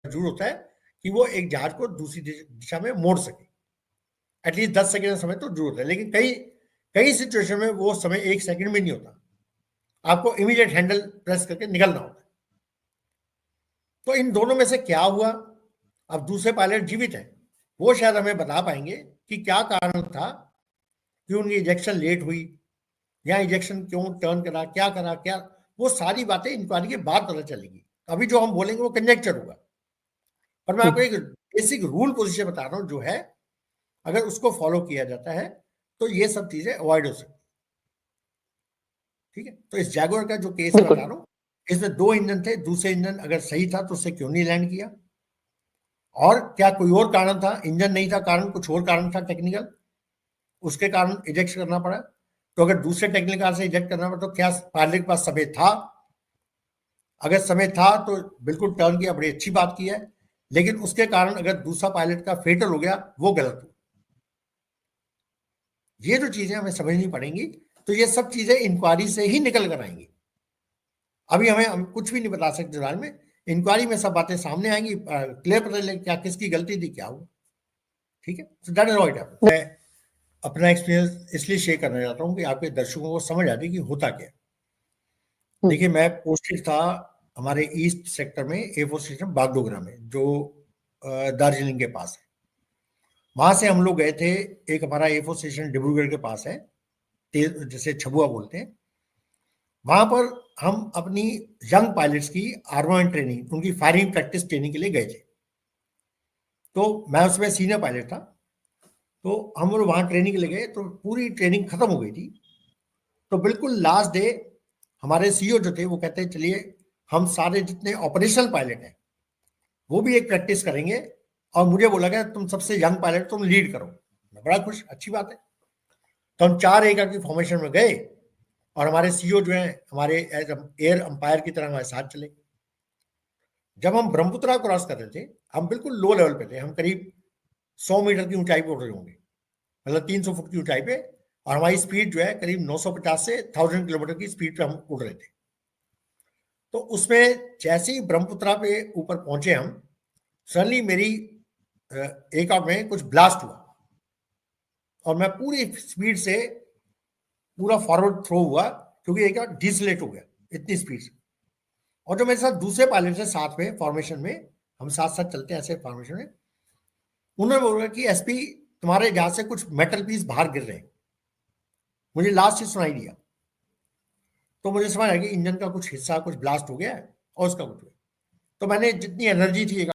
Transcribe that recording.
जरूर होता है कि वो एक जहाज को दूसरी दिशा में मोड़ सके। एटलीस्ट 10 सेकंड का समय तो जरूर होता है, लेकिन कई कई सिचुएशन में वो समय 1 सेकंड में नहीं होता, आपको इमीडिएट हैंडल प्रेस करके निकलना होता है। तो इन दोनों में से क्या हुआ? अब दूसरे पायलट जीवित हैं, वो शायद हमें बता पाएंगे कि क्या कारण था कि उनकी इजेक्शन लेट हुई, या इजेक्शन क्यों टर्न करा, क्या वो सारी बातें इंक्वायरी के बाद पता चलेगी। अभी जो हम बोलेंगे वो कंजेक्चर होगा, पर मैं आपको एक बेसिक रूल पोजीशन बता रहा हूं जो है, अगर उसको फॉलो किया जाता है तो ये सब चीजें अवॉइड हो सकती। ठीक है, तो इस जैगुआर का जो केस बता रहा हूँ, इसमें 2 इंजन थे, दूसरे इंजन अगर सही था तो उससे क्यों नहीं लैंड किया, और क्या कोई और कारण था? इंजन नहीं था कारण, कुछ और कारण था टेक्निकल, उसके कारण इजेक्ट करना पड़ा। तो अगर दूसरे टेक्निकल कारण से इजेक्ट करना पड़ा तो क्या पायलट के पास समय था? अगर समय था तो बिल्कुल टर्न किया, बड़ी अच्छी बात की है, लेकिन उसके कारण अगर दूसरा पायलट का फेटल हो गया, वो गलत हो। ये जो चीजें हमें समझनी पड़ेंगी, तो ये सब चीजें इंक्वायरी से ही निकल कर आएंगी। अभी हम कुछ भी नहीं बता सकते बारे में, इंक्वायरी में सब बातें सामने आएंगी, क्लियर पता चलेगा क्या किसकी गलती थी, क्या हुआ। ठीक है, so that is what happened. मैं अपना एक्सपीरियंस इसलिए शेयर करना चाहता हूँ कि आपके दर्शकों को समझ आ जाए कि होता क्या। देखिए, मैं पोस्टेड था हमारे ईस्ट सेक्टर में A4 स्टेशन बागडोगरा में, जो दार्जिलिंग के पास है। वहां से हम लोग गए थे, एक हमारा A4 स्टेशन डिब्रूगढ़ के पास है, जैसे छबुआ बोलते हैं। वहां पर हम अपनी यंग पायलट्स की आर्मोमेंट ट्रेनिंग, उनकी फायरिंग प्रैक्टिस ट्रेनिंग के लिए गए थे। तो मैं उसमें सीनियर पायलट था, तो हम लोग वहां ट्रेनिंग के लिए गए, तो पूरी ट्रेनिंग खत्म हो गई थी। तो बिल्कुल लास्ट डे हमारे सीईओ जो थे वो कहते हैं चलिए हम सारे जितने ऑपरेशनल पायलट हैं वो भी एक प्रैक्टिस करेंगे, और मुझे बोला गया तुम सबसे यंग पायलट तुम लीड करो। मैं बड़ा खुश, अच्छी बात है। तो हम 4 एकड़ की फॉर्मेशन में गए, और हमारे सीईओ जो है हमारे एयर अंपायर की तरह हमारे साथ चले। जब हम ब्रह्मपुत्रा क्रॉस कर रहे थे, हम बिल्कुल लो लेवल पे थे, हम करीब 100 मीटर की ऊंचाई पे उड़ रहे होंगे, मतलब 300 फुट की ऊंचाई पे, और हमारी स्पीड जो है करीब 950 से 1000 किलोमीटर की स्पीड पे हम उड़ रहे थे। तो उसमें जैसे ही ब्रह्मपुत्रा पे ऊपर पहुंचे हम, सडनली मेरी एक आउट में कुछ ब्लास्ट हुआ, और मैं पूरी स्पीड से पूरा फॉरवर्ड थ्रो हुआ, क्योंकि एक आउट डिसलेट हो गया इतनी स्पीड से। और जो मेरे साथ दूसरे पायलट है साथ में फॉर्मेशन में, हम साथ साथ चलते हैं ऐसे फॉर्मेशन में, उन्होंने बोला कि एसपी तुम्हारे जहां से कुछ मेटल पीस बाहर गिर रहे हैं। मुझे लास्ट ही सुनाई दिया, तो मुझे समझ आया कि इंजन का कुछ हिस्सा कुछ ब्लास्ट हो गया है और उसका कुछ हुआ। तो मैंने जितनी एनर्जी थी